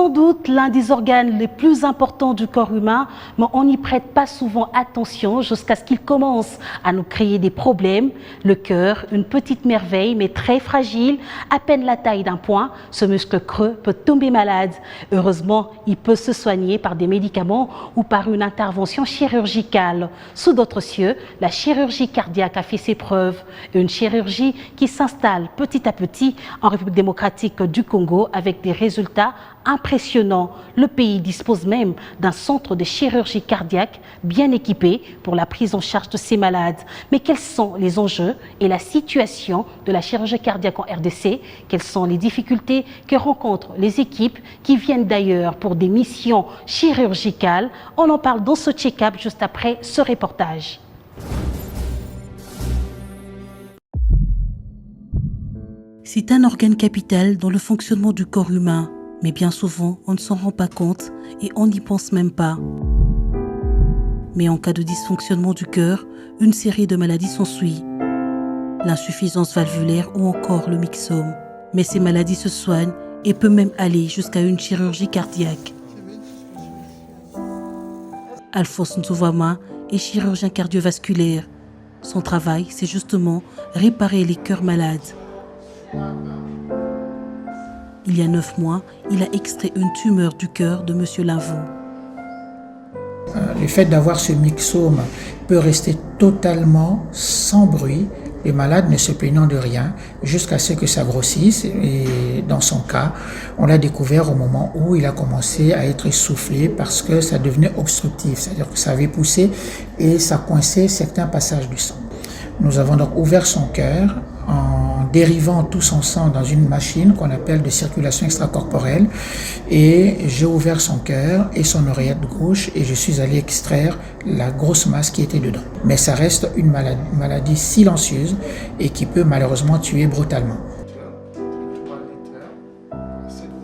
Sans doute l'un des organes les plus importants du corps humain, mais on n'y prête pas souvent attention jusqu'à ce qu'il commence à nous créer des problèmes. Le cœur, une petite merveille mais très fragile, à peine la taille d'un poing, ce muscle creux peut tomber malade. Heureusement, il peut se soigner par des médicaments ou par une intervention chirurgicale. Sous d'autres cieux, la chirurgie cardiaque a fait ses preuves. Une chirurgie qui s'installe petit à petit en République démocratique du Congo avec des résultats impressionnant. Le pays dispose même d'un centre de chirurgie cardiaque bien équipé pour la prise en charge de ces malades. Mais quels sont les enjeux et la situation de la chirurgie cardiaque en RDC? Quelles sont les difficultés que rencontrent les équipes qui viennent d'ailleurs pour des missions chirurgicales? On en parle dans ce check-up juste après ce reportage. C'est un organe capital dans le fonctionnement du corps humain. Mais bien souvent, on ne s'en rend pas compte et on n'y pense même pas. Mais en cas de dysfonctionnement du cœur, une série de maladies s'ensuit. L'insuffisance valvulaire ou encore le myxome. Mais ces maladies se soignent et peuvent même aller jusqu'à une chirurgie cardiaque. Alphonse Nzovama est chirurgien cardiovasculaire. Son travail, c'est justement réparer les cœurs malades. Il y a 9 mois, il a extrait une tumeur du cœur de M. Lavaux. Le fait d'avoir ce myxome peut rester totalement sans bruit, le malade ne se plaignant de rien, jusqu'à ce que ça grossisse. Et dans son cas, on l'a découvert au moment où il a commencé à être essoufflé parce que ça devenait obstructif, c'est-à-dire que ça avait poussé et ça coinçait certains passages du sang. Nous avons donc ouvert son cœur en dérivant tout son sang dans une machine qu'on appelle de circulation extracorporelle, et j'ai ouvert son cœur et son oreillette gauche et je suis allé extraire la grosse masse qui était dedans. Mais ça reste une maladie silencieuse et qui peut malheureusement tuer brutalement.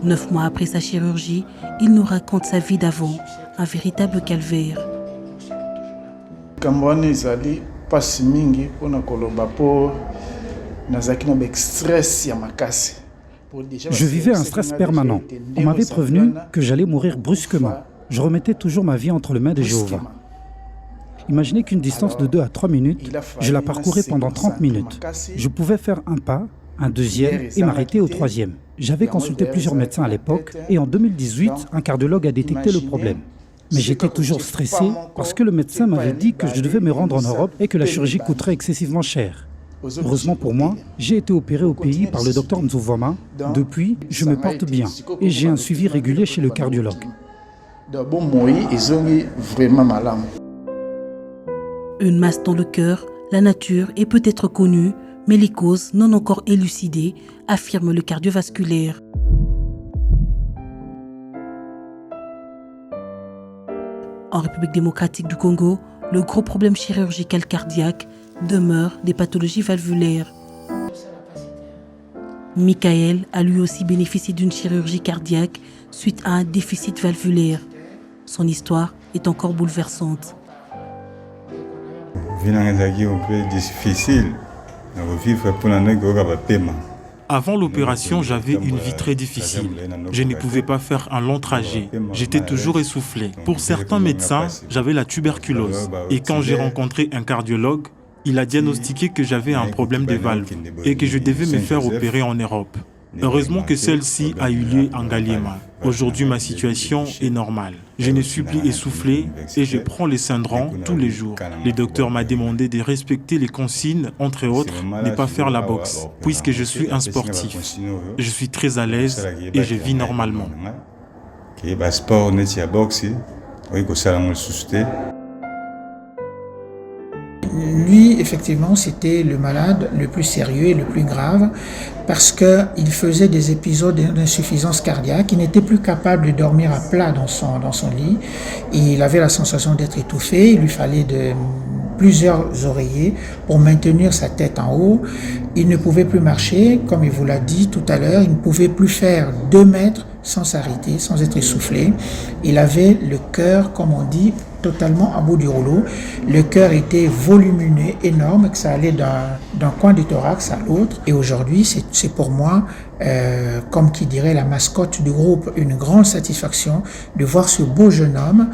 9 mois après sa chirurgie, il nous raconte sa vie d'avant, un véritable calvaire. Je vivais un stress permanent. On m'avait prévenu que j'allais mourir brusquement. Je remettais toujours ma vie entre les mains de Jéhovah. Imaginez qu'une distance de 2 à 3 minutes, je la parcourais pendant 30 minutes. Je pouvais faire un pas, un deuxième et m'arrêter au troisième. J'avais consulté plusieurs médecins à l'époque et en 2018, un cardiologue a détecté le problème. Mais j'étais toujours stressé parce que le médecin m'avait dit que je devais me rendre en Europe et que la chirurgie coûterait excessivement cher. Heureusement pour moi, j'ai été opéré au pays par le docteur Nzovama. Depuis, je me porte bien et j'ai un suivi régulier chez le cardiologue. Une masse dans le cœur, la nature est peut-être connue, mais les causes non encore élucidées, affirme le cardiovasculaire. En République démocratique du Congo, le gros problème chirurgical cardiaque demeure des pathologies valvulaires. Michael a lui aussi bénéficié d'une chirurgie cardiaque suite à un déficit valvulaire. Son histoire est encore bouleversante. Avant l'opération, j'avais une vie très difficile. Je ne pouvais pas faire un long trajet. J'étais toujours essoufflé. Pour certains médecins, j'avais la tuberculose. Et quand j'ai rencontré un cardiologue, il a diagnostiqué que j'avais un problème de valve et que je devais me faire opérer en Europe. Heureusement que celle-ci a eu lieu en Galliema. Aujourd'hui, ma situation est normale. Je ne suis plus essoufflé et je prends les Syndran tous les jours. Le docteur m'a demandé de respecter les consignes, entre autres, ne pas faire la boxe, puisque je suis un sportif. Je suis très à l'aise et je vis normalement. Lui, effectivement, c'était le malade le plus sérieux et le plus grave parce qu'il faisait des épisodes d'insuffisance cardiaque. Il n'était plus capable de dormir à plat dans son lit. Il avait la sensation d'être étouffé. Il lui fallait plusieurs oreillers pour maintenir sa tête en haut. Il ne pouvait plus marcher, comme il vous l'a dit tout à l'heure. Il ne pouvait plus faire 2 mètres sans s'arrêter, sans être essoufflé. Il avait le cœur, comme on dit, totalement à bout du rouleau. Le cœur était volumineux, énorme, que ça allait d'un coin du thorax à l'autre. Et aujourd'hui, c'est pour moi, comme qui dirait la mascotte du groupe, une grande satisfaction de voir ce beau jeune homme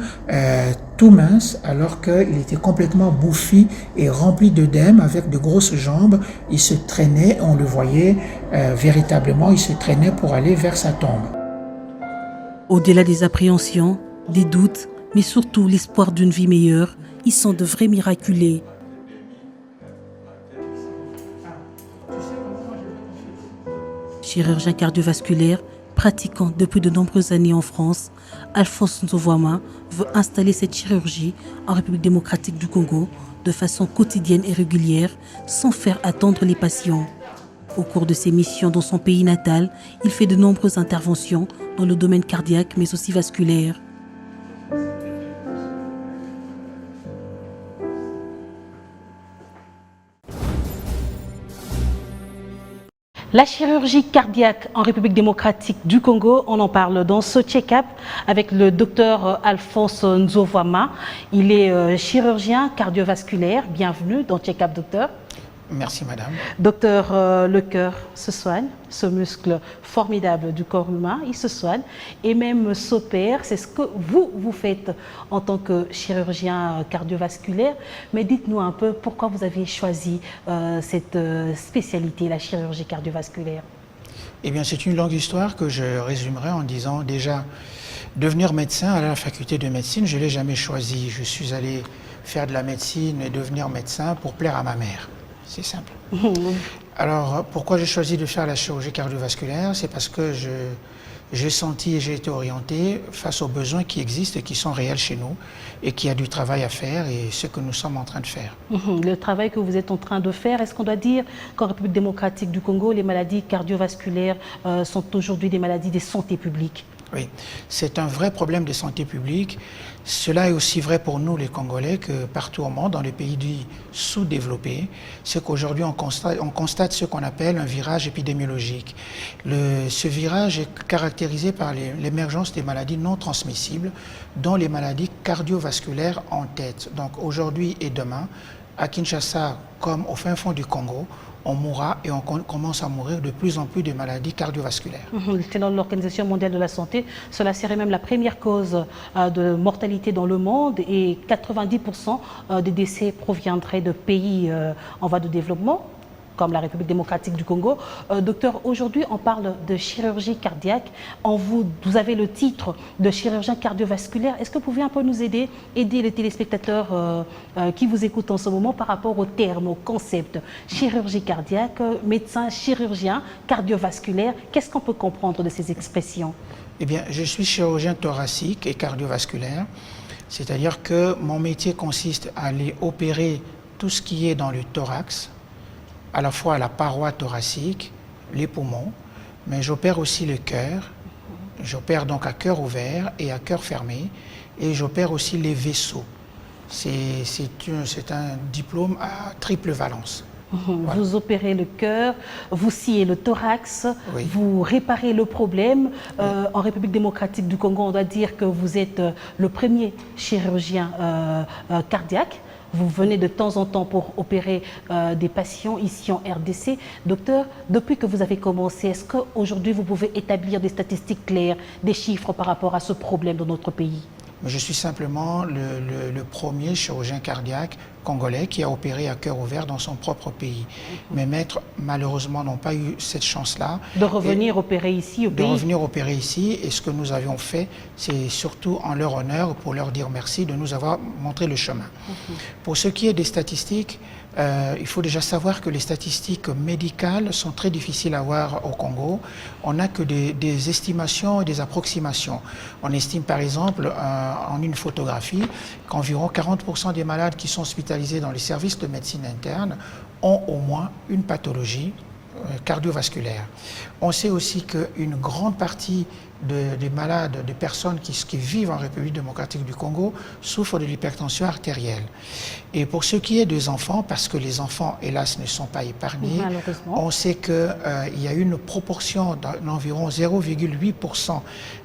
tout mince, alors qu'il était complètement bouffi et rempli d'œdème, avec de grosses jambes. Il se traînait, on le voyait véritablement, il se traînait pour aller vers sa tombe. Au-delà des appréhensions, des doutes, mais surtout l'espoir d'une vie meilleure, ils sont de vrais miraculés. Chirurgien cardiovasculaire, pratiquant depuis de nombreuses années en France, Alphonse Nzovwama veut installer cette chirurgie en République démocratique du Congo de façon quotidienne et régulière, sans faire attendre les patients. Au cours de ses missions dans son pays natal, il fait de nombreuses interventions dans le domaine cardiaque mais aussi vasculaire. La chirurgie cardiaque en République démocratique du Congo, on en parle dans ce check-up avec le docteur Alphonse Nzovwama. Il est chirurgien cardiovasculaire. Bienvenue dans Check-up, docteur. Merci, madame. Docteur, le cœur se soigne, ce muscle formidable du corps humain, il se soigne et même s'opère. C'est ce que vous faites en tant que chirurgien cardiovasculaire. Mais dites-nous un peu pourquoi vous avez choisi cette spécialité, la chirurgie cardiovasculaire. Eh bien, c'est une longue histoire que je résumerai en disant déjà, devenir médecin à la faculté de médecine, je ne l'ai jamais choisi. Je suis allé faire de la médecine et devenir médecin pour plaire à ma mère. C'est simple. Alors, pourquoi j'ai choisi de faire la chirurgie cardiovasculaire? C'est parce que j'ai senti et j'ai été orienté face aux besoins qui existent et qui sont réels chez nous et qu'il y a du travail à faire et ce que nous sommes en train de faire. Le travail que vous êtes en train de faire, est-ce qu'on doit dire qu'en République démocratique du Congo, les maladies cardiovasculaires sont aujourd'hui des maladies de santé publique? Oui, c'est un vrai problème de santé publique. Cela est aussi vrai pour nous les Congolais que partout au monde, dans les pays dits sous-développés. C'est qu'aujourd'hui on constate ce qu'on appelle un virage épidémiologique. Ce virage est caractérisé par l'émergence des maladies non transmissibles, dont les maladies cardiovasculaires en tête. Donc aujourd'hui et demain, à Kinshasa comme au fin fond du Congo, on mourra et on commence à mourir de plus en plus de maladies cardiovasculaires. Selon l'Organisation mondiale de la santé, cela serait même la première cause de mortalité dans le monde et 90% des décès proviendraient de pays en voie de développement, comme la République démocratique du Congo. Docteur, aujourd'hui, on parle de chirurgie cardiaque. Vous avez le titre de chirurgien cardiovasculaire. Est-ce que vous pouvez un peu nous aider les téléspectateurs qui vous écoutent en ce moment par rapport au terme, au concept chirurgie cardiaque, médecin, chirurgien, cardiovasculaire? Qu'est-ce qu'on peut comprendre de ces expressions? Eh bien, je suis chirurgien thoracique et cardiovasculaire, c'est-à-dire que mon métier consiste à aller opérer tout ce qui est dans le thorax, à la fois la paroi thoracique, les poumons, mais j'opère aussi le cœur. J'opère donc à cœur ouvert et à cœur fermé, et j'opère aussi les vaisseaux. C'est un diplôme à triple valence. Voilà. Vous opérez le cœur, vous sciez le thorax, oui. Vous réparez le problème. En République démocratique du Congo, on doit dire que vous êtes le premier chirurgien cardiaque. Vous venez de temps en temps pour opérer des patients ici en RDC. Docteur, depuis que vous avez commencé, est-ce qu'aujourd'hui vous pouvez établir des statistiques claires, des chiffres par rapport à ce problème dans notre pays? Je suis simplement le premier chirurgien cardiaque congolais qui a opéré à cœur ouvert dans son propre pays. Mes maîtres, malheureusement, n'ont pas eu cette chance-là. De revenir opérer ici au pays? De revenir opérer ici. Et ce que nous avions fait, c'est surtout en leur honneur, pour leur dire merci de nous avoir montré le chemin. Pour ce qui est des statistiques, il faut déjà savoir que les statistiques médicales sont très difficiles à avoir au Congo. On n'a que des estimations et des approximations. On estime par exemple en une photographie qu'environ 40% des malades qui sont hospitalisés dans les services de médecine interne ont au moins une pathologie cardiovasculaire. On sait aussi qu'une grande partie des malades, des personnes qui vivent en République démocratique du Congo souffrent de l'hypertension artérielle. Et pour ce qui est des enfants, parce que les enfants, hélas, ne sont pas épargnés, on sait qu'il y a une proportion d'environ 0,8%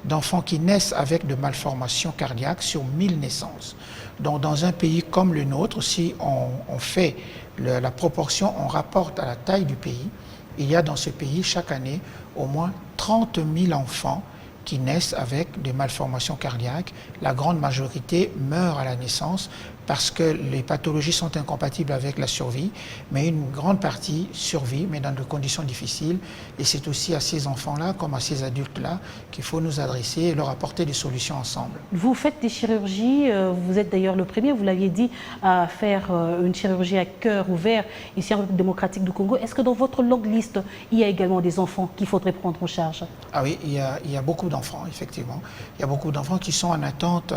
d'enfants qui naissent avec de malformations cardiaques sur 1000 naissances. Donc dans un pays comme le nôtre, si on fait la proportion, on rapporte à la taille du pays, il y a dans ce pays chaque année au moins 30 000 enfants qui naissent avec des malformations cardiaques. La grande majorité meurt à la naissance parce que les pathologies sont incompatibles avec la survie, mais une grande partie survit, mais dans des conditions difficiles. Et c'est aussi à ces enfants-là, comme à ces adultes-là, qu'il faut nous adresser et leur apporter des solutions ensemble. Vous faites des chirurgies, vous êtes d'ailleurs le premier, vous l'aviez dit, à faire une chirurgie à cœur ouvert ici en République démocratique du Congo. Est-ce que dans votre longue liste, il y a également des enfants qu'il faudrait prendre en charge? Ah oui, il y a beaucoup d'enfants, effectivement. Il y a beaucoup d'enfants qui sont en attente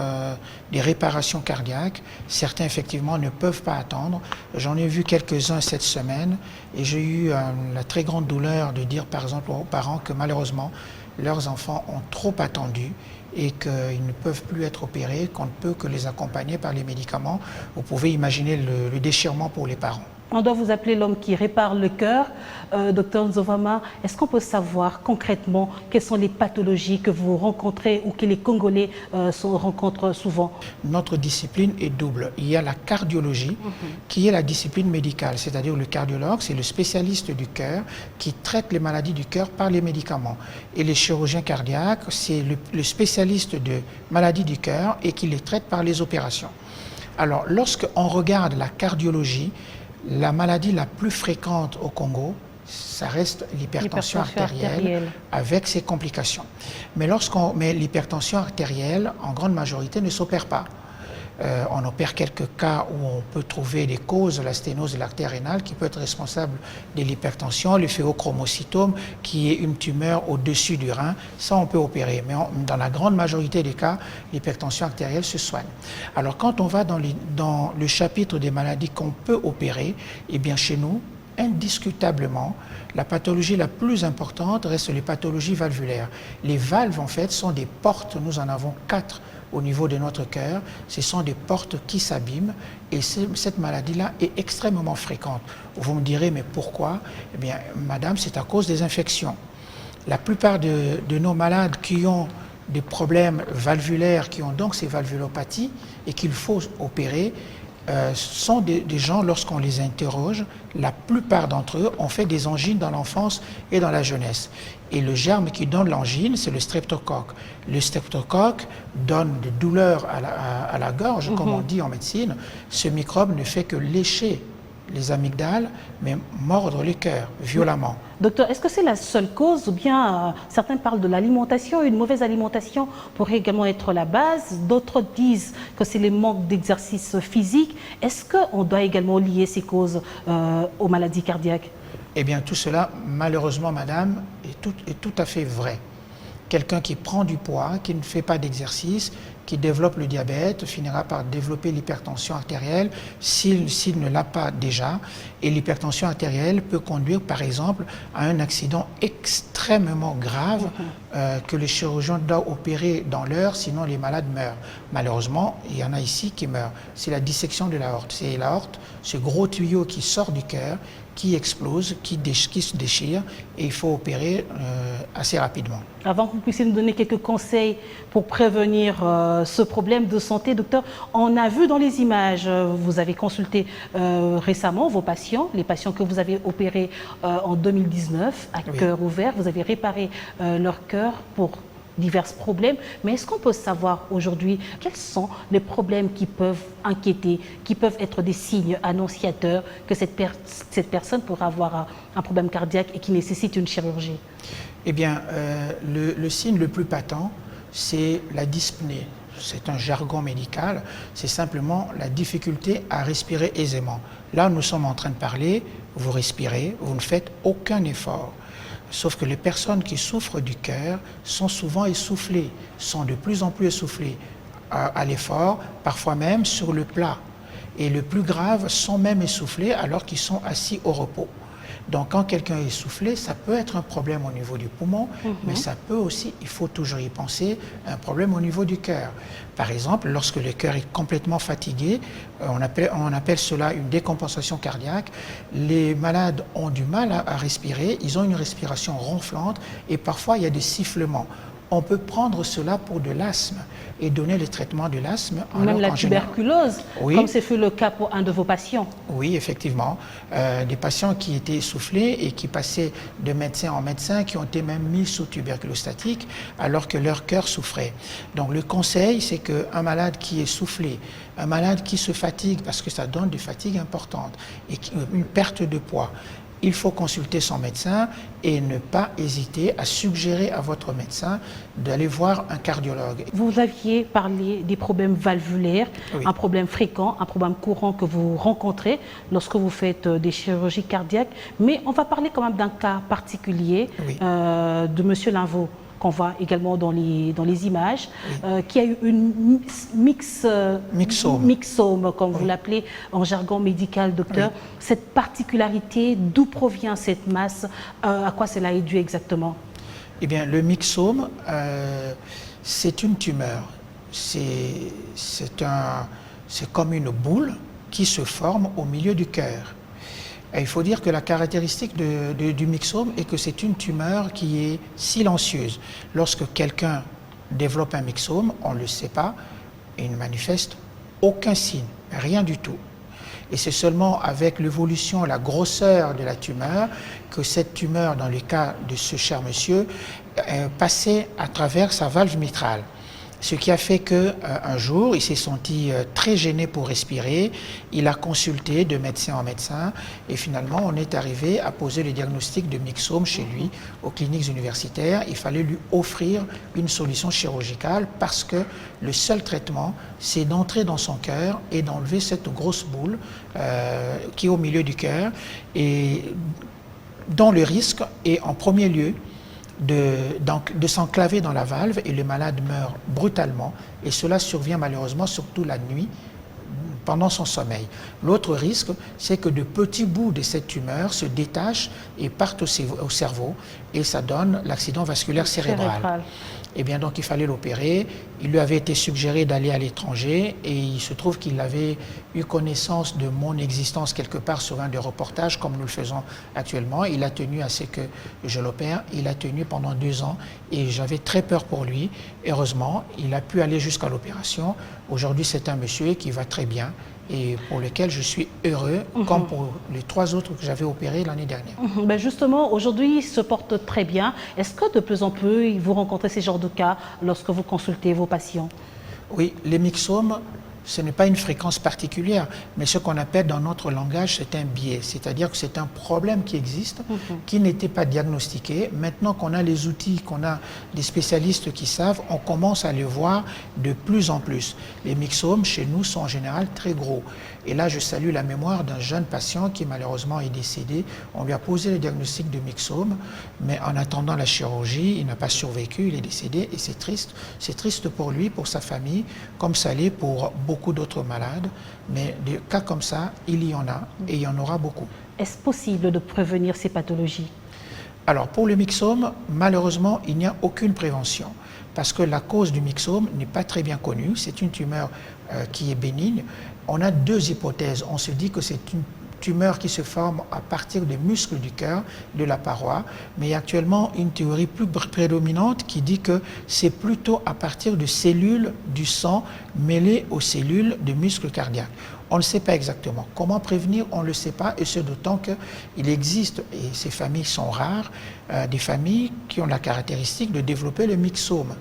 des réparations cardiaques. Certains, effectivement, ne peuvent pas attendre. J'en ai vu quelques-uns cette semaine et j'ai eu la très grande douleur de dire, par exemple, aux parents que malheureusement, leurs enfants ont trop attendu et qu'ils ne peuvent plus être opérés, qu'on ne peut que les accompagner par les médicaments. Vous pouvez imaginer le déchirement pour les parents. On doit vous appeler l'homme qui répare le cœur. Docteur Nzovama, est-ce qu'on peut savoir concrètement quelles sont les pathologies que vous rencontrez ou que les Congolais rencontrent souvent? Notre discipline est double. Il y a la cardiologie, qui est la discipline médicale, c'est-à-dire le cardiologue, c'est le spécialiste du cœur qui traite les maladies du cœur par les médicaments. Et les chirurgiens cardiaques, c'est le spécialiste de maladies du cœur et qui les traite par les opérations. Alors, lorsqu'on regarde la cardiologie, la maladie la plus fréquente au Congo, ça reste l'hypertension artérielle avec ses complications. Mais l'hypertension artérielle, en grande majorité, ne s'opère pas. On opère quelques cas où on peut trouver des causes de la sténose de l'artère rénale qui peut être responsable de l'hypertension, le phéochromocytome qui est une tumeur au-dessus du rein, ça on peut opérer. Mais dans la grande majorité des cas, l'hypertension artérielle se soigne. Alors quand on va dans le chapitre des maladies qu'on peut opérer, eh bien chez nous, indiscutablement, la pathologie la plus importante reste les pathologies valvulaires. Les valves en fait sont des portes, nous en avons 4 au niveau de notre cœur, ce sont des portes qui s'abîment et cette maladie-là est extrêmement fréquente. Vous me direz, mais pourquoi? Eh bien, madame, c'est à cause des infections. La plupart de nos malades qui ont des problèmes valvulaires, qui ont donc ces valvulopathies et qu'il faut opérer, sont des gens, lorsqu'on les interroge, la plupart d'entre eux ont fait des angines dans l'enfance et dans la jeunesse. Et le germe qui donne l'angine, c'est le streptocoque. Le streptocoque donne des douleurs à la gorge, comme on dit en médecine. Ce microbe ne fait que lécher les amygdales, mais mordre les cœurs violemment. Docteur, est-ce que c'est la seule cause ou bien certains parlent de l'alimentation, une mauvaise alimentation pourrait également être la base, d'autres disent que c'est le manque d'exercice physique. Est-ce qu'on doit également lier ces causes aux maladies cardiaques? Eh bien tout cela, malheureusement madame, est tout à fait vrai. Quelqu'un qui prend du poids, qui ne fait pas d'exercice, qui développe le diabète, finira par développer l'hypertension artérielle s'il ne l'a pas déjà. Et l'hypertension artérielle peut conduire par exemple à un accident extrêmement grave que le chirurgien doit opérer dans l'heure, sinon les malades meurent. Malheureusement, il y en a ici qui meurent. C'est la dissection de l'aorte. C'est l'aorte, ce gros tuyau qui sort du cœur, qui explose, qui se déchire et il faut opérer assez rapidement. Avant que vous puissiez nous donner quelques conseils pour prévenir ce problème de santé, docteur, on a vu dans les images, vous avez consulté récemment vos patients, les patients que vous avez opérés en 2019 à cœur ouvert, vous avez réparé leur cœur pour divers problèmes, mais est-ce qu'on peut savoir aujourd'hui quels sont les problèmes qui peuvent inquiéter, qui peuvent être des signes annonciateurs que cette personne pourra avoir un problème cardiaque et qui nécessite une chirurgie? Eh bien, le signe le plus patent, c'est la dyspnée. C'est un jargon médical, c'est simplement la difficulté à respirer aisément. Là, nous sommes en train de parler, vous respirez, vous ne faites aucun effort. Sauf que les personnes qui souffrent du cœur sont souvent essoufflées, sont de plus en plus essoufflées à l'effort, parfois même sur le plat. Et le plus grave, sont même essoufflés alors qu'ils sont assis au repos. Donc quand quelqu'un est essoufflé, ça peut être un problème au niveau du poumon, mais ça peut aussi, il faut toujours y penser, un problème au niveau du cœur. Par exemple, lorsque le cœur est complètement fatigué, on appelle cela une décompensation cardiaque. Les malades ont du mal à respirer, ils ont une respiration ronflante et parfois il y a des sifflements. On peut prendre cela pour de l'asthme et donner le traitement de l'asthme. Même la tuberculose, comme ce fut le cas pour un de vos patients. Oui, effectivement. Des patients qui étaient essoufflés et qui passaient de médecin en médecin, qui ont été même mis sous tuberculose statique alors que leur cœur souffrait. Donc le conseil, c'est qu'un malade qui est essoufflé, un malade qui se fatigue, parce que ça donne des fatigues importantes, et une perte de poids, il faut consulter son médecin et ne pas hésiter à suggérer à votre médecin d'aller voir un cardiologue. Vous aviez parlé des problèmes valvulaires, un problème fréquent, un problème courant que vous rencontrez lorsque vous faites des chirurgies cardiaques. Mais on va parler quand même d'un cas particulier de M. Linvaux, qu'on voit également dans les images, qui a eu une myxome, comme vous l'appelez en jargon médical, docteur. Cette particularité, d'où provient cette masse, à quoi cela est dû exactement? Eh bien, le myxome, c'est une tumeur. C'est comme une boule qui se forme au milieu du cœur. Et il faut dire que la caractéristique du myxome est que c'est une tumeur qui est silencieuse. Lorsque quelqu'un développe un myxome, on ne le sait pas, et il ne manifeste aucun signe, rien du tout. Et c'est seulement avec l'évolution, la grosseur de la tumeur, que cette tumeur, dans le cas de ce cher monsieur, passait à travers sa valve mitrale. Ce qui a fait qu'un jour, il s'est senti très gêné pour respirer. Il a consulté de médecin en médecin et finalement, on est arrivé à poser le diagnostic de myxome chez lui aux cliniques universitaires. Il fallait lui offrir une solution chirurgicale parce que le seul traitement, c'est d'entrer dans son cœur et d'enlever cette grosse boule qui est au milieu du cœur et dont le risque est en premier lieu de s'enclaver dans la valve et le malade meurt brutalement et cela survient malheureusement surtout la nuit pendant son sommeil. L'autre risque, c'est que de petits bouts de cette tumeur se détachent et partent au cerveau et ça donne l'accident vasculaire cérébral. Et bien donc il fallait l'opérer. Il lui avait été suggéré d'aller à l'étranger et il se trouve qu'il avait eu connaissance de mon existence quelque part sur un des reportages comme nous le faisons actuellement. Il a tenu à ce que je l'opère. Il a tenu pendant 2 ans et j'avais très peur pour lui. Heureusement, il a pu aller jusqu'à l'opération. Aujourd'hui, c'est un monsieur qui va très bien et pour lequel je suis heureux, comme pour les 3 autres que j'avais opérés l'année dernière. Ben justement, aujourd'hui, il se porte très bien. Est-ce que de plus en plus, vous rencontrez ces genres de cas lorsque vous consultez vos patients? Oui, les myxomes, ce n'est pas une fréquence particulière, mais ce qu'on appelle dans notre langage, c'est un biais. C'est-à-dire que c'est un problème qui existe, qui n'était pas diagnostiqué. Maintenant qu'on a les outils, qu'on a des spécialistes qui savent, on commence à les voir de plus en plus. Les myxomes, chez nous, sont en général très gros. Et là, je salue la mémoire d'un jeune patient qui malheureusement est décédé. On lui a posé le diagnostic de myxome, mais en attendant la chirurgie, il n'a pas survécu, il est décédé et c'est triste. C'est triste pour lui, pour sa famille, comme ça l'est pour beaucoup d'autres malades. Mais des cas comme ça, il y en a et il y en aura beaucoup. Est-ce possible de prévenir ces pathologies? Alors, pour le myxome, malheureusement, il n'y a aucune prévention parce que la cause du myxome n'est pas très bien connue. C'est une tumeur qui est bénigne. On a 2 hypothèses. On se dit que c'est une tumeur qui se forme à partir des muscles du cœur, de la paroi, mais il y a actuellement une théorie plus prédominante qui dit que c'est plutôt à partir de cellules du sang mêlées aux cellules de muscles cardiaques. On ne sait pas exactement. Comment prévenir, on ne le sait pas, et ce d'autant qu'il existe, et ces familles sont rares, des familles qui ont la caractéristique de développer le myxome.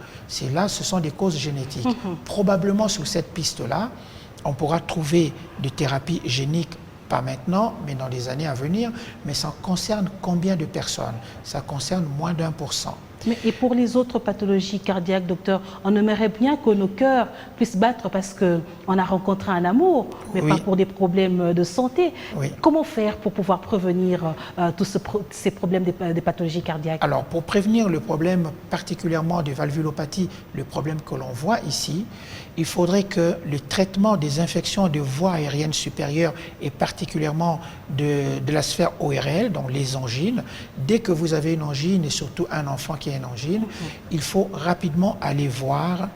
Là, ce sont des causes génétiques. Probablement sur cette piste-là, on pourra trouver des thérapies géniques, pas maintenant, mais dans les années à venir. Mais ça concerne combien de personnes? Ça concerne moins d'1%. Et pour les autres pathologies cardiaques, docteur, on aimerait bien que nos cœurs puissent battre parce qu'on a rencontré un amour, mais pas pour des problèmes de santé. Comment faire pour pouvoir prévenir tous ces problèmes des pathologies cardiaques? Alors, pour prévenir le problème particulièrement des valvulopathies, le problème que l'on voit ici, il faudrait que le traitement des infections de voies aériennes supérieures et particulièrement de la sphère ORL, donc les angines, dès que vous avez une angine et surtout un enfant qui a une angine, il faut rapidement aller voir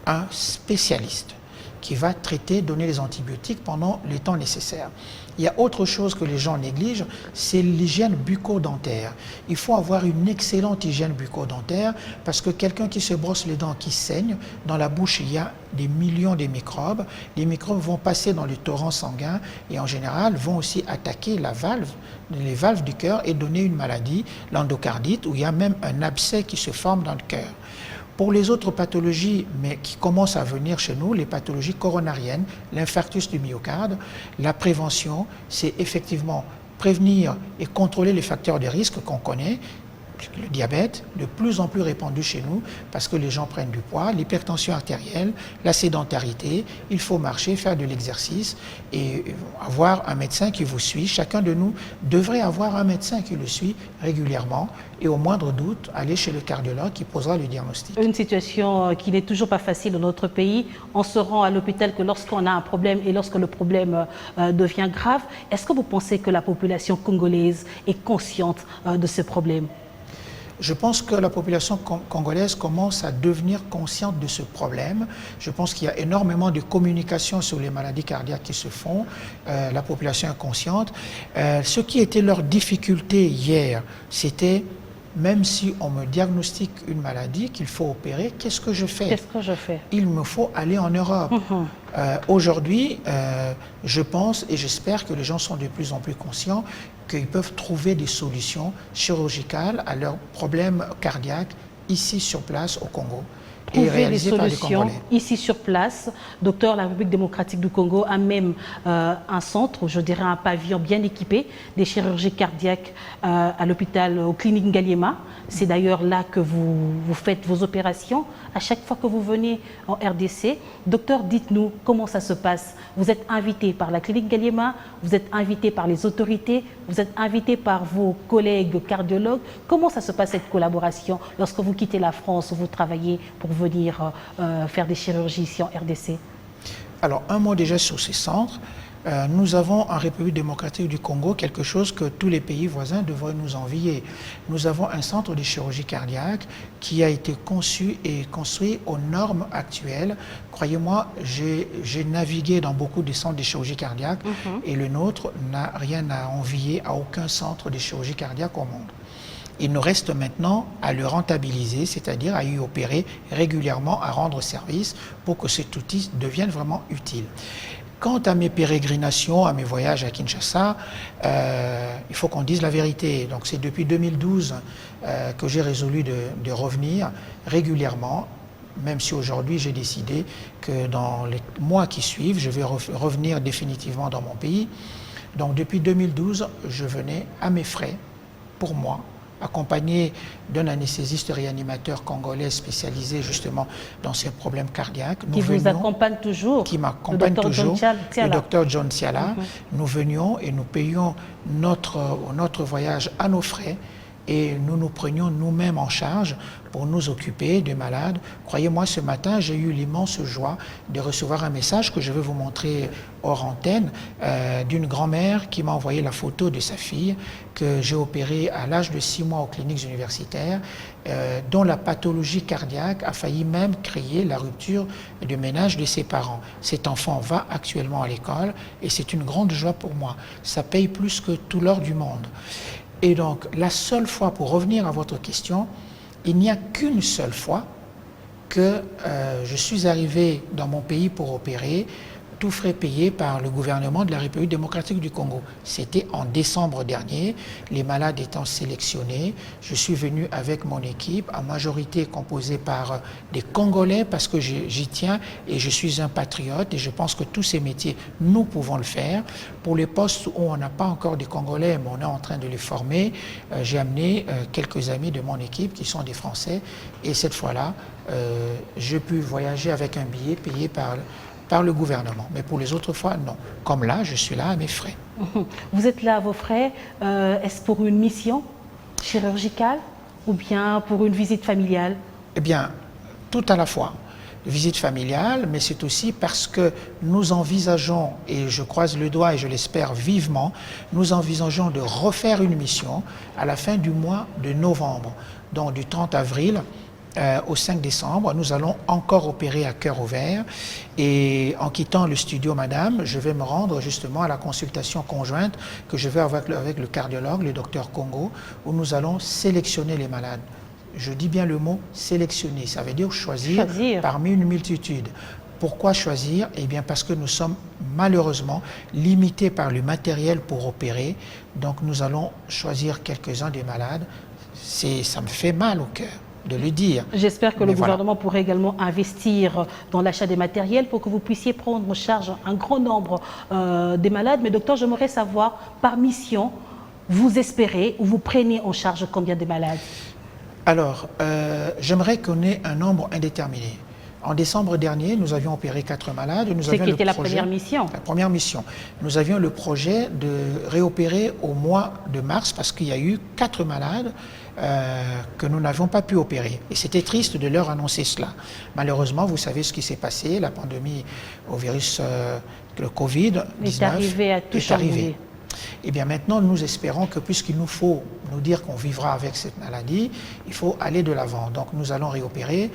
un spécialiste qui va traiter, donner les antibiotiques pendant le temps nécessaire. Il y a autre chose que les gens négligent, c'est l'hygiène bucco-dentaire. Il faut avoir une excellente hygiène bucco-dentaire parce que quelqu'un qui se brosse les dents, qui saigne, dans la bouche il y a des millions de microbes. Les microbes vont passer dans le torrent sanguin et en général vont aussi attaquer les valves du cœur et donner une maladie, l'endocardite, où il y a même un abcès qui se forme dans le cœur. Pour les autres pathologies, mais qui commencent à venir chez nous, les pathologies coronariennes, l'infarctus du myocarde, la prévention, c'est effectivement prévenir et contrôler les facteurs de risque qu'on connaît. Le diabète, de plus en plus répandu chez nous parce que les gens prennent du poids, l'hypertension artérielle, la sédentarité, il faut marcher, faire de l'exercice et avoir un médecin qui vous suit. Chacun de nous devrait avoir un médecin qui le suit régulièrement et au moindre doute, aller chez le cardiologue qui posera le diagnostic. Une situation qui n'est toujours pas facile dans notre pays. On se rend à l'hôpital que lorsqu'on a un problème et lorsque le problème devient grave. Est-ce que vous pensez que la population congolaise est consciente de ce problème ? Je pense que la population congolaise commence à devenir consciente de ce problème. Je pense qu'il y a énormément de communication sur les maladies cardiaques qui se font. La population est consciente. Ce qui était leur difficulté hier, c'était même si on me diagnostique une maladie qu'il faut opérer, qu'est-ce que je fais? Qu'est-ce que je fais? Il me faut aller en Europe. Aujourd'hui, je pense et j'espère que les gens sont de plus en plus conscients qu'ils peuvent trouver des solutions chirurgicales à leurs problèmes cardiaques ici sur place au Congo. Trouver des solutions ici sur place. Docteur, la République démocratique du Congo a même un centre, je dirais un pavillon bien équipé, des chirurgies cardiaques à l'hôpital, aux cliniques Ngaliema. C'est d'ailleurs là que vous faites vos opérations à chaque fois que vous venez en RDC. Docteur, dites-nous comment ça se passe. Vous êtes invité par la clinique Ngaliema, vous êtes invité par les autorités, vous êtes invité par vos collègues cardiologues. Comment ça se passe cette collaboration lorsque vous quittez la France, vous travaillez pour venir faire des chirurgies ici en RDC? Alors, un mot déjà sur ces centres. Nous avons en République démocratique du Congo quelque chose que tous les pays voisins devraient nous envier. Nous avons un centre de chirurgie cardiaque qui a été conçu et construit aux normes actuelles. Croyez-moi, j'ai navigué dans beaucoup de centres de chirurgie cardiaque et le nôtre n'a rien à envier à aucun centre de chirurgie cardiaque au monde. Il nous reste maintenant à le rentabiliser, c'est-à-dire à y opérer régulièrement, à rendre service pour que cet outil devienne vraiment utile. Quant à mes pérégrinations, à mes voyages à Kinshasa, il faut qu'on dise la vérité. Donc c'est depuis 2012 que j'ai résolu de revenir régulièrement, même si aujourd'hui j'ai décidé que dans les mois qui suivent, je vais revenir définitivement dans mon pays. Donc depuis 2012, je venais à mes frais, pour moi, accompagné d'un anesthésiste réanimateur congolais spécialisé justement dans ces problèmes cardiaques. Qui vous accompagne toujours? Qui m'accompagne toujours, le docteur John Siala. Nous venions et nous payions notre voyage à nos frais et nous nous prenions nous-mêmes en charge pour nous occuper des malades. Croyez-moi, ce matin, j'ai eu l'immense joie de recevoir un message que je vais vous montrer hors antenne d'une grand-mère qui m'a envoyé la photo de sa fille que j'ai opérée à l'âge de 6 mois aux cliniques universitaires, dont la pathologie cardiaque a failli même créer la rupture du ménage de ses parents. Cet enfant va actuellement à l'école et c'est une grande joie pour moi. Ça paye plus que tout l'or du monde. Et donc, la seule fois, pour revenir à votre question, il n'y a qu'une seule fois que je suis arrivé dans mon pays pour opérer, tout frais payé par le gouvernement de la République démocratique du Congo. C'était en décembre dernier, les malades étant sélectionnés. Je suis venu avec mon équipe, en majorité composée par des Congolais, parce que j'y tiens et je suis un patriote et je pense que tous ces métiers, nous pouvons le faire. Pour les postes où on n'a pas encore des Congolais, mais on est en train de les former, j'ai amené quelques amis de mon équipe qui sont des Français et cette fois-là, j'ai pu voyager avec un billet payé par le gouvernement. Mais pour les autres fois, non. Comme là, je suis là à mes frais. Vous êtes là à vos frais. Est-ce pour une mission chirurgicale ou bien pour une visite familiale? Eh bien, tout à la fois. visite familiale, mais c'est aussi parce que nous envisageons, et je croise le doigt et je l'espère vivement, nous envisageons de refaire une mission à la fin du mois de novembre, donc du 30 avril au 5 décembre. Nous allons encore opérer à cœur ouvert, et en quittant le studio, madame, je vais me rendre justement à la consultation conjointe que je vais avoir avec le cardiologue, le docteur Congo, où nous allons sélectionner les malades. Je dis bien le mot sélectionner, ça veut dire choisir. Parmi une multitude. Pourquoi choisir? Eh bien parce que nous sommes malheureusement limités par le matériel pour opérer, donc nous allons choisir quelques-uns des malades. Ça me fait mal au cœur de le dire. J'espère que le gouvernement pourrait également investir dans l'achat des matériels pour que vous puissiez prendre en charge un grand nombre des malades. Mais docteur, j'aimerais savoir, par mission, vous espérez ou vous prenez en charge combien de malades? Alors, j'aimerais qu'on ait un nombre indéterminé. En décembre dernier, nous avions opéré 4 malades. Ce qui était la première mission. La première mission. Nous avions le projet de réopérer au mois de mars parce qu'il y a eu 4 malades que nous n'avions pas pu opérer. Et c'était triste de leur annoncer cela. Malheureusement, vous savez ce qui s'est passé. La pandémie au virus, le Covid-19 est arrivé à tout chambouler. Eh bien maintenant, nous espérons que puisqu'il nous faut nous dire qu'on vivra avec cette maladie, il faut aller de l'avant. Donc nous allons réopérer.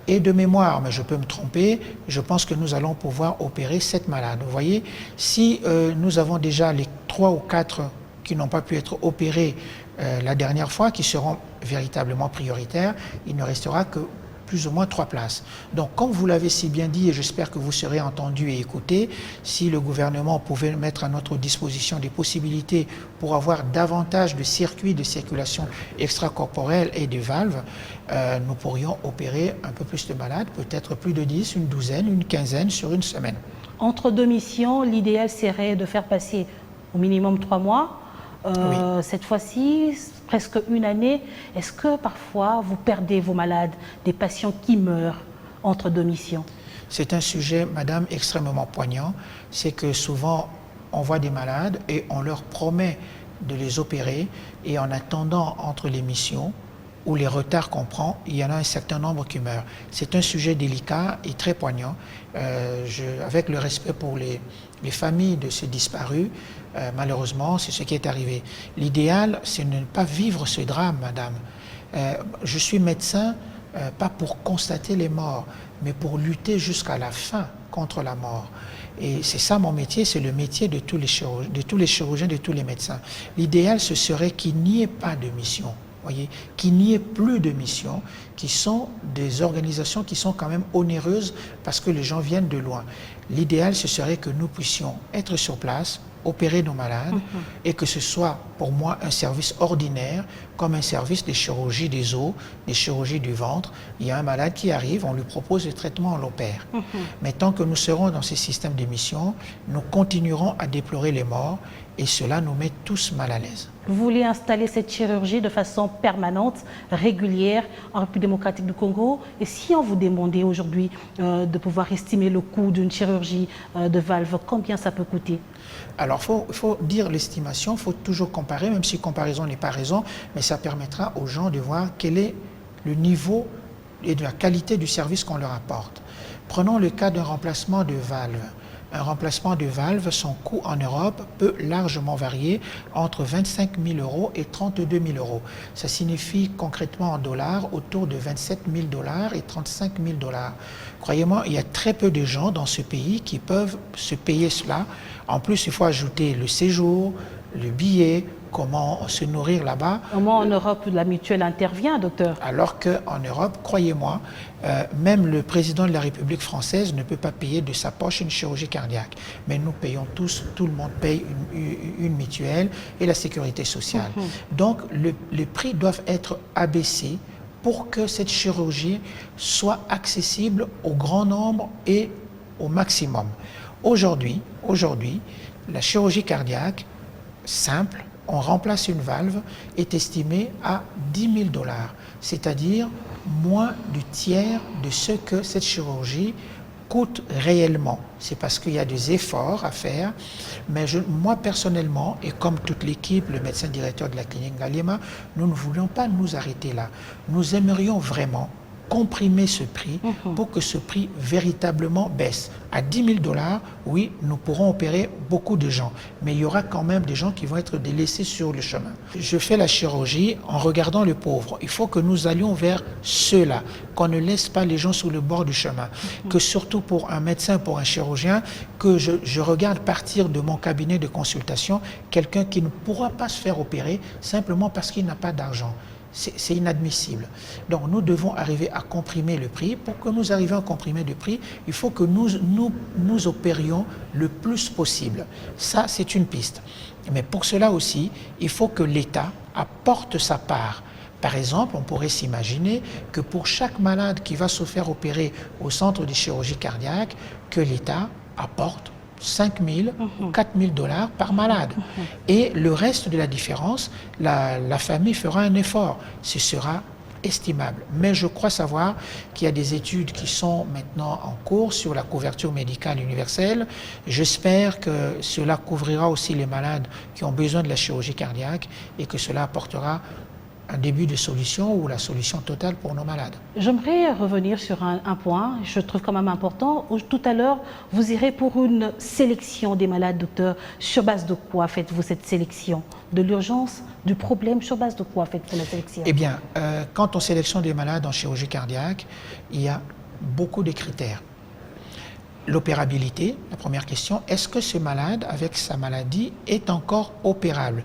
Et de mémoire, mais je peux me tromper, je pense que nous allons pouvoir opérer 7 malades. Vous voyez, si nous avons déjà les 3 ou 4 qui n'ont pas pu être opérés la dernière fois, qui seront véritablement prioritaires, il ne restera que plus ou moins 3 places. Donc, comme vous l'avez si bien dit, et j'espère que vous serez entendu et écouté, si le gouvernement pouvait mettre à notre disposition des possibilités pour avoir davantage de circuits de circulation extracorporelle et de valves, nous pourrions opérer un peu plus de malades, peut-être plus de 10, une douzaine, une quinzaine sur une semaine. Entre 2 missions, l'idéal serait de faire passer au minimum 3 mois. Oui. Cette fois-ci, presque une année. Est-ce que parfois vous perdez vos malades, des patients qui meurent entre 2 missions? C'est un sujet, madame, extrêmement poignant. C'est que souvent, on voit des malades et on leur promet de les opérer, et en attendant entre les missions ou les retards qu'on prend, il y en a un certain nombre qui meurent. C'est un sujet délicat et très poignant. Avec le respect pour les familles de ces disparus, malheureusement, c'est ce qui est arrivé. L'idéal, c'est de ne pas vivre ce drame, madame. Je suis médecin, pas pour constater les morts, mais pour lutter jusqu'à la fin contre la mort. Et c'est ça mon métier, c'est le métier de tous les chirurgiens, de tous les médecins. L'idéal, ce serait qu'il n'y ait pas de mission. Voyez, qu'il n'y ait plus de missions, qui sont des organisations qui sont quand même onéreuses parce que les gens viennent de loin. L'idéal, ce serait que nous puissions être sur place, opérer nos malades, et que ce soit pour moi un service ordinaire, comme un service des chirurgies des os, des chirurgies du ventre. Il y a un malade qui arrive, on lui propose le traitement, on l'opère. Mais tant que nous serons dans ces systèmes d'émission, nous continuerons à déplorer les morts, et cela nous met tous mal à l'aise. Vous voulez installer cette chirurgie de façon permanente, régulière, en République démocratique du Congo. Et si on vous demandait aujourd'hui de pouvoir estimer le coût d'une chirurgie de valve, combien ça peut coûter? Alors, il faut dire l'estimation, il faut toujours comparer, même si comparaison n'est pas raison, mais ça permettra aux gens de voir quel est le niveau et de la qualité du service qu'on leur apporte. Prenons le cas d'un remplacement de valve. Un remplacement de valve, son coût en Europe peut largement varier entre 25 000 € et 32 000 €. Ça signifie concrètement en dollars autour de 27 000 $ et 35 000 $. Croyez-moi, il y a très peu de gens dans ce pays qui peuvent se payer cela. En plus, il faut ajouter le séjour, le billet, comment se nourrir là-bas. Au moins en Europe, la mutuelle intervient, docteur. Alors qu'en Europe, croyez-moi, même le président de la République française ne peut pas payer de sa poche une chirurgie cardiaque. Mais nous payons tous, tout le monde paye une mutuelle et la sécurité sociale. Donc, les prix doivent être abaissés pour que cette chirurgie soit accessible au grand nombre et au maximum. Aujourd'hui, la chirurgie cardiaque simple, on remplace une valve, est estimée à 10 000 $, c'est-à-dire moins du tiers de ce que cette chirurgie coûte réellement. C'est parce qu'il y a des efforts à faire, mais moi personnellement, et comme toute l'équipe, le médecin directeur de la clinique Ngaliema, nous ne voulions pas nous arrêter là. Nous aimerions vraiment comprimer ce prix pour que ce prix véritablement baisse. À 10 000 $, oui, nous pourrons opérer beaucoup de gens, mais il y aura quand même des gens qui vont être délaissés sur le chemin. Je fais la chirurgie en regardant le pauvre. Il faut que nous allions vers ceux-là, qu'on ne laisse pas les gens sur le bord du chemin, que surtout pour un médecin, pour un chirurgien, que je regarde partir de mon cabinet de consultation quelqu'un qui ne pourra pas se faire opérer simplement parce qu'il n'a pas d'argent. C'est inadmissible. Donc nous devons arriver à comprimer le prix. Pour que nous arrivions à comprimer le prix, il faut que nous opérions le plus possible. Ça, c'est une piste. Mais pour cela aussi, il faut que l'État apporte sa part. Par exemple, on pourrait s'imaginer que pour chaque malade qui va se faire opérer au centre de chirurgie cardiaque, que l'État apporte 5 000 ou 4 000 $ par malade. Et le reste de la différence, la famille fera un effort. Ce sera estimable. Mais je crois savoir qu'il y a des études qui sont maintenant en cours sur la couverture médicale universelle. J'espère que cela couvrira aussi les malades qui ont besoin de la chirurgie cardiaque et que cela apportera un début de solution ou la solution totale pour nos malades. J'aimerais revenir sur un point, je trouve quand même important. Tout à l'heure, vous irez pour une sélection des malades, docteur. Sur base de quoi faites-vous cette sélection? De l'urgence, du problème? Sur base de quoi faites-vous la sélection? Eh bien, quand on sélectionne des malades en chirurgie cardiaque, il y a beaucoup de critères. L'opérabilité, la première question, est-ce que ce malade, avec sa maladie, est encore opérable?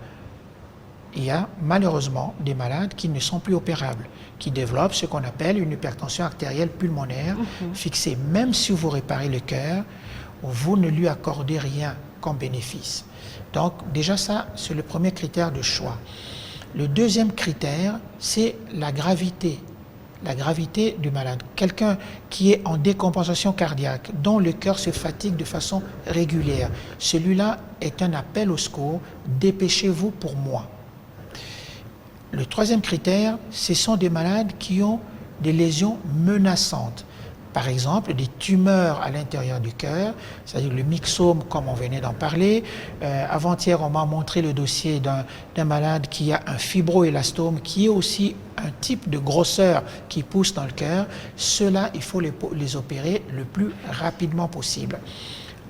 Il y a malheureusement des malades qui ne sont plus opérables, qui développent ce qu'on appelle une hypertension artérielle pulmonaire fixée. Même si vous réparez le cœur, vous ne lui accordez rien comme bénéfice. Donc déjà ça, c'est le premier critère de choix. Le deuxième critère, c'est la gravité du malade. Quelqu'un qui est en décompensation cardiaque, dont le cœur se fatigue de façon régulière, celui-là est un appel au secours, dépêchez-vous pour moi. Le troisième critère, ce sont des malades qui ont des lésions menaçantes. Par exemple, des tumeurs à l'intérieur du cœur, c'est-à-dire le myxome, comme on venait d'en parler. Avant-hier, on m'a montré le dossier d'un malade qui a un fibroélastome, qui est aussi un type de grosseur qui pousse dans le cœur. Ceux-là, il faut les opérer le plus rapidement possible.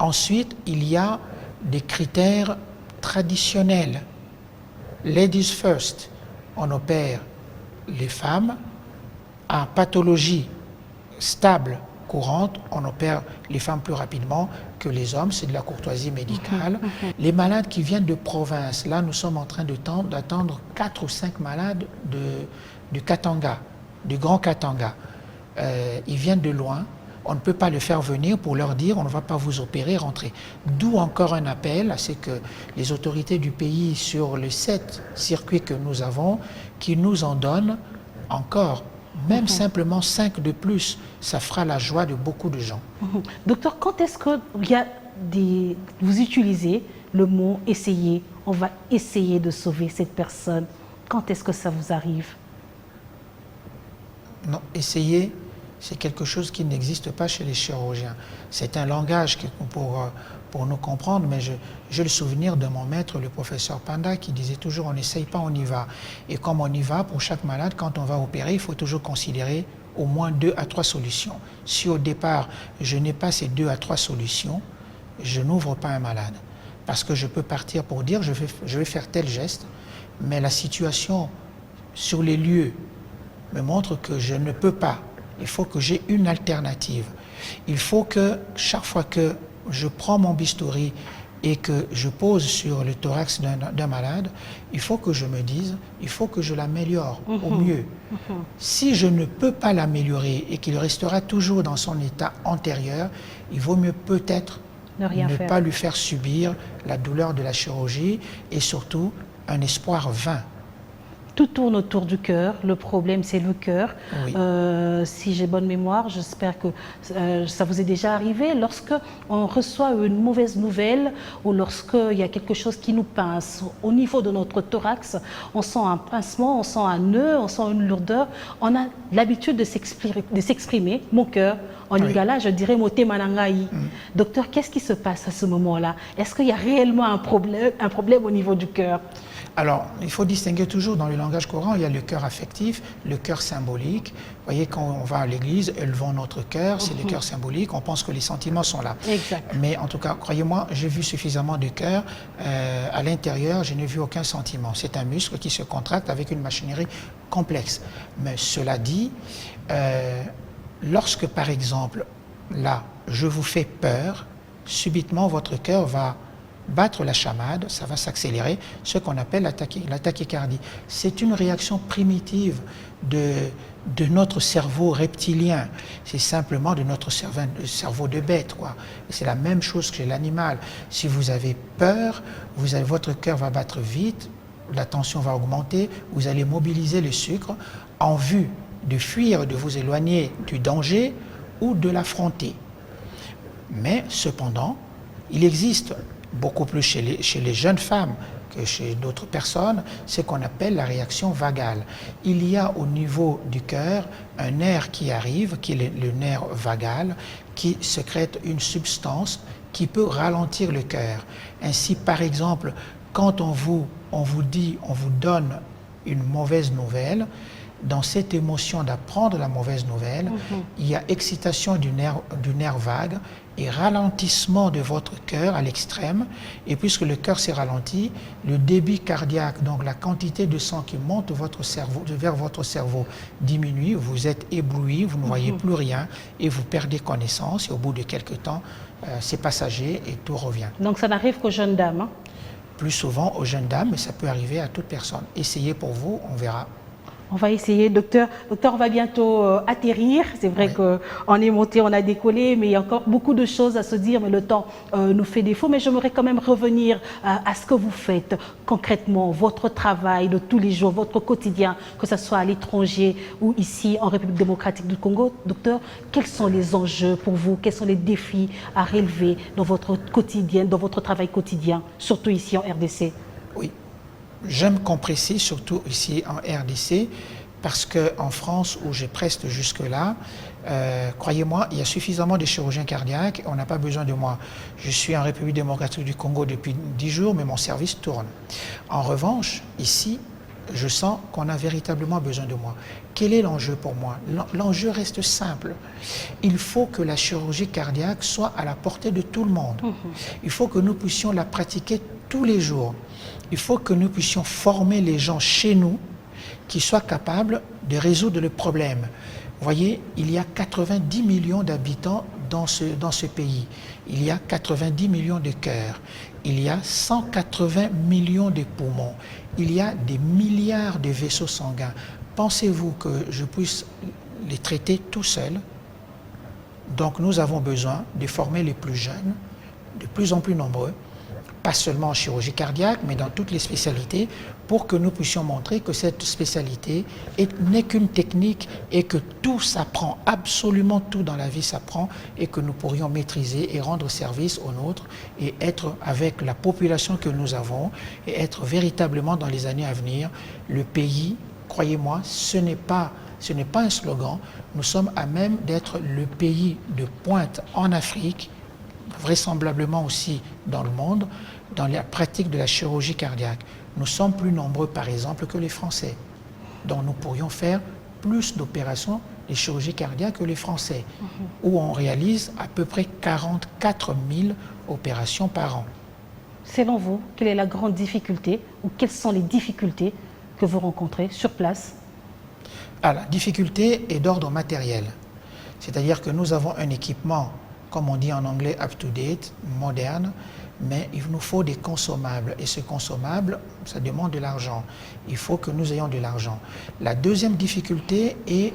Ensuite, il y a des critères traditionnels. Ladies first. On opère les femmes à pathologie stable, courante, on opère les femmes plus rapidement que les hommes, c'est de la courtoisie médicale. Les malades qui viennent de province, là nous sommes en train d'attendre 4 ou 5 malades du Katanga, du Grand Katanga. Ils viennent de loin, on ne peut pas les faire venir pour leur dire on ne va pas vous opérer, rentrez. D'où encore un appel à ce que les autorités du pays sur les 7 circuits que nous avons, qui nous en donnent encore, même simplement 5 de plus, ça fera la joie de beaucoup de gens. Docteur, quand est-ce que vous utilisez le mot essayer, on va essayer de sauver cette personne, quand est-ce que ça vous arrive? Non, essayer, c'est quelque chose qui n'existe pas chez les chirurgiens. C'est un langage pour nous comprendre, mais j'ai le souvenir de mon maître, le professeur Panda, qui disait toujours on n'essaye pas, on y va. Et comme on y va, pour chaque malade, quand on va opérer, il faut toujours considérer au moins 2 à 3 solutions. Si au départ, je n'ai pas ces 2 à 3 solutions, je n'ouvre pas un malade. Parce que je peux partir pour dire je vais faire tel geste, mais la situation sur les lieux me montre que je ne peux pas. Il faut que j'ai une alternative. Il faut que chaque fois que je prends mon bistouri et que je pose sur le thorax d'un malade, il faut que je me dise, il faut que je l'améliore au mieux. Si je ne peux pas l'améliorer et qu'il restera toujours dans son état antérieur, il vaut mieux peut-être ne pas lui faire subir la douleur de la chirurgie et surtout un espoir vain. Tout tourne autour du cœur, le problème c'est le cœur. Oui. Si j'ai bonne mémoire, j'espère que ça vous est déjà arrivé, lorsque on reçoit une mauvaise nouvelle ou lorsqu'il y a quelque chose qui nous pince au niveau de notre thorax, on sent un pincement, on sent un nœud, on sent une lourdeur, on a l'habitude de s'exprimer, mon cœur, en lingala, je dirais moté manangai. Docteur, qu'est-ce qui se passe à ce moment-là? Est-ce qu'il y a réellement un problème au niveau du cœur? Alors, il faut distinguer toujours dans le langage courant, il y a le cœur affectif, le cœur symbolique. Vous voyez, quand on va à l'église, élevons notre cœur, c'est le cœur symbolique, on pense que les sentiments sont là. Exact. Mais en tout cas, croyez-moi, j'ai vu suffisamment de cœur. À l'intérieur, je n'ai vu aucun sentiment. C'est un muscle qui se contracte avec une machinerie complexe. Mais cela dit, lorsque par exemple, là, je vous fais peur, subitement votre cœur va battre la chamade, ça va s'accélérer, ce qu'on appelle la tachycardie. C'est une réaction primitive de notre cerveau reptilien. C'est simplement de notre cerveau de bête, quoi. C'est la même chose que chez l'animal. Si vous avez peur, votre cœur va battre vite, la tension va augmenter, vous allez mobiliser le sucre en vue de fuir, de vous éloigner du danger ou de l'affronter. Mais cependant, il existe beaucoup plus chez les jeunes femmes que chez d'autres personnes, ce qu'on appelle la réaction vagale. Il y a au niveau du cœur un nerf qui arrive, qui est le nerf vagal, qui sécrète une substance qui peut ralentir le cœur. Ainsi, par exemple, quand on vous donne une mauvaise nouvelle, dans cette émotion d'apprendre la mauvaise nouvelle, il y a excitation du nerf vague et ralentissement de votre cœur à l'extrême. Et puisque le cœur s'est ralenti, le débit cardiaque, donc la quantité de sang qui monte vers votre cerveau diminue, vous êtes ébloui, vous ne voyez plus rien et vous perdez connaissance. Et au bout de quelques temps, c'est passager et tout revient. Donc ça n'arrive qu'aux jeunes dames, hein? Plus souvent aux jeunes dames, mais ça peut arriver à toute personne. Essayez pour vous, on verra. On va essayer, docteur. Docteur, on va bientôt atterrir. C'est vrai qu'on est monté, on a décollé, mais il y a encore beaucoup de choses à se dire, mais le temps nous fait défaut. Mais j'aimerais quand même revenir à ce que vous faites concrètement, votre travail de tous les jours, votre quotidien, que ce soit à l'étranger ou ici en République démocratique du Congo. Docteur, quels sont les enjeux pour vous? Quels sont les défis à relever dans votre quotidien, dans votre travail quotidien, surtout ici en RDC? Oui. J'aime qu'on précise, surtout ici en RDC, parce qu'en France, où je preste jusque-là, croyez-moi, il y a suffisamment de chirurgiens cardiaques, on n'a pas besoin de moi. Je suis en République démocratique du Congo depuis 10 jours, mais mon service tourne. En revanche, ici, je sens qu'on a véritablement besoin de moi. Quel est l'enjeu pour moi? L'enjeu reste simple. Il faut que la chirurgie cardiaque soit à la portée de tout le monde. Il faut que nous puissions la pratiquer tous les jours. Il faut que nous puissions former les gens chez nous qui soient capables de résoudre le problème. Vous voyez, il y a 90 millions d'habitants dans ce pays. Il y a 90 millions de cœurs. Il y a 180 millions de poumons. Il y a des milliards de vaisseaux sanguins. Pensez-vous que je puisse les traiter tout seul? Donc nous avons besoin de former les plus jeunes, de plus en plus nombreux, pas seulement en chirurgie cardiaque, mais dans toutes les spécialités, pour que nous puissions montrer que cette spécialité n'est qu'une technique et que tout s'apprend, absolument tout dans la vie s'apprend, et que nous pourrions maîtriser et rendre service aux nôtres et être avec la population que nous avons et être véritablement dans les années à venir le pays, croyez-moi, ce n'est pas un slogan, nous sommes à même d'être le pays de pointe en Afrique, vraisemblablement aussi dans le monde, dans la pratique de la chirurgie cardiaque. Nous sommes plus nombreux, par exemple, que les Français. Donc nous pourrions faire plus d'opérations de chirurgie cardiaque que les Français, où on réalise à peu près 44 000 opérations par an. Selon vous, quelle est la grande difficulté ou quelles sont les difficultés que vous rencontrez sur place? La difficulté est d'ordre matériel. C'est-à-dire que nous avons un équipement, comme on dit en anglais, up-to-date, moderne, mais il nous faut des consommables. Et ce consommable, ça demande de l'argent. Il faut que nous ayons de l'argent. La deuxième difficulté est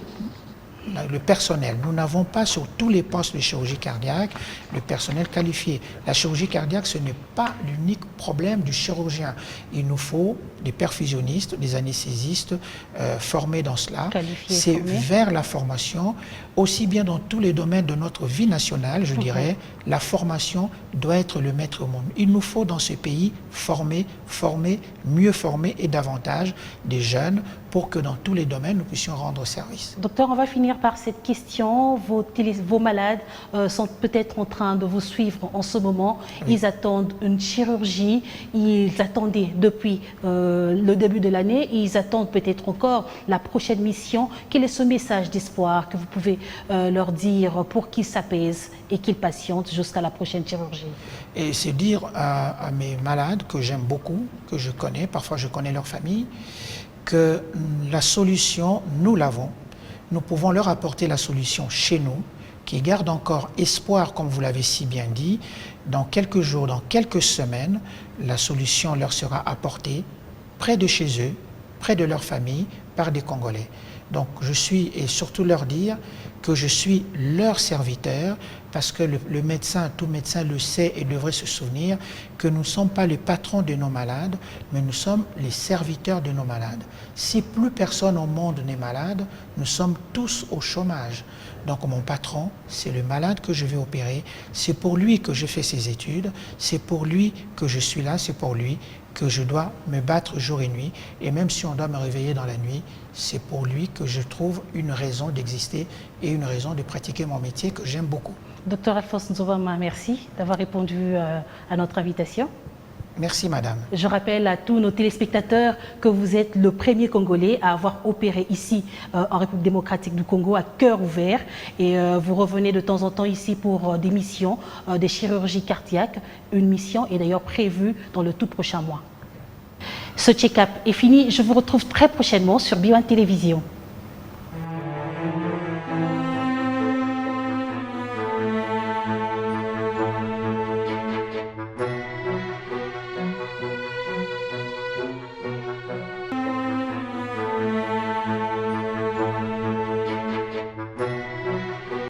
le personnel. Nous n'avons pas sur tous les postes de chirurgie cardiaque le personnel qualifié. La chirurgie cardiaque, ce n'est pas l'unique problème du chirurgien. Il nous faut des perfusionnistes, des anesthésistes formés dans cela. C'est vers la formation, aussi bien dans tous les domaines de notre vie nationale, je dirais, la formation doit être le maître mot. Il nous faut dans ce pays former, mieux former et davantage des jeunes pour que dans tous les domaines, nous puissions rendre service. Docteur, on va finir par cette question. Vos malades sont peut-être en train de vous suivre en ce moment. Oui. Ils attendent une chirurgie. Ils attendaient depuis le début de l'année. Ils attendent peut-être encore la prochaine mission. Quel est ce message d'espoir que vous pouvez leur dire pour qu'ils s'apaisent et qu'ils patientent jusqu'à la prochaine chirurgie? Et c'est dire à mes malades que j'aime beaucoup, que je connais, parfois je connais leur famille, que la solution, nous l'avons. Nous pouvons leur apporter la solution chez nous, qui garde encore espoir, comme vous l'avez si bien dit. Dans quelques jours, dans quelques semaines, la solution leur sera apportée près de chez eux, près de leur famille, par des Congolais. Donc je suis, et surtout leur dire que je suis leur serviteur, parce que le médecin, tout médecin le sait et devrait se souvenir que nous ne sommes pas les patrons de nos malades, mais nous sommes les serviteurs de nos malades. Si plus personne au monde n'est malade, nous sommes tous au chômage. Donc mon patron, c'est le malade que je vais opérer, c'est pour lui que je fais ces études, c'est pour lui que je suis là, c'est pour lui que je dois me battre jour et nuit. Et même si on doit me réveiller dans la nuit, c'est pour lui que je trouve une raison d'exister et une raison de pratiquer mon métier que j'aime beaucoup. Docteur Alphonse Nzobama, merci d'avoir répondu à notre invitation. Merci madame. Je rappelle à tous nos téléspectateurs que vous êtes le premier Congolais à avoir opéré ici en République démocratique du Congo à cœur ouvert et vous revenez de temps en temps ici pour des missions, des chirurgies cardiaques. Une mission est d'ailleurs prévue dans le tout prochain mois. Ce check-up est fini. Je vous retrouve très prochainement sur Bio1 Télévision.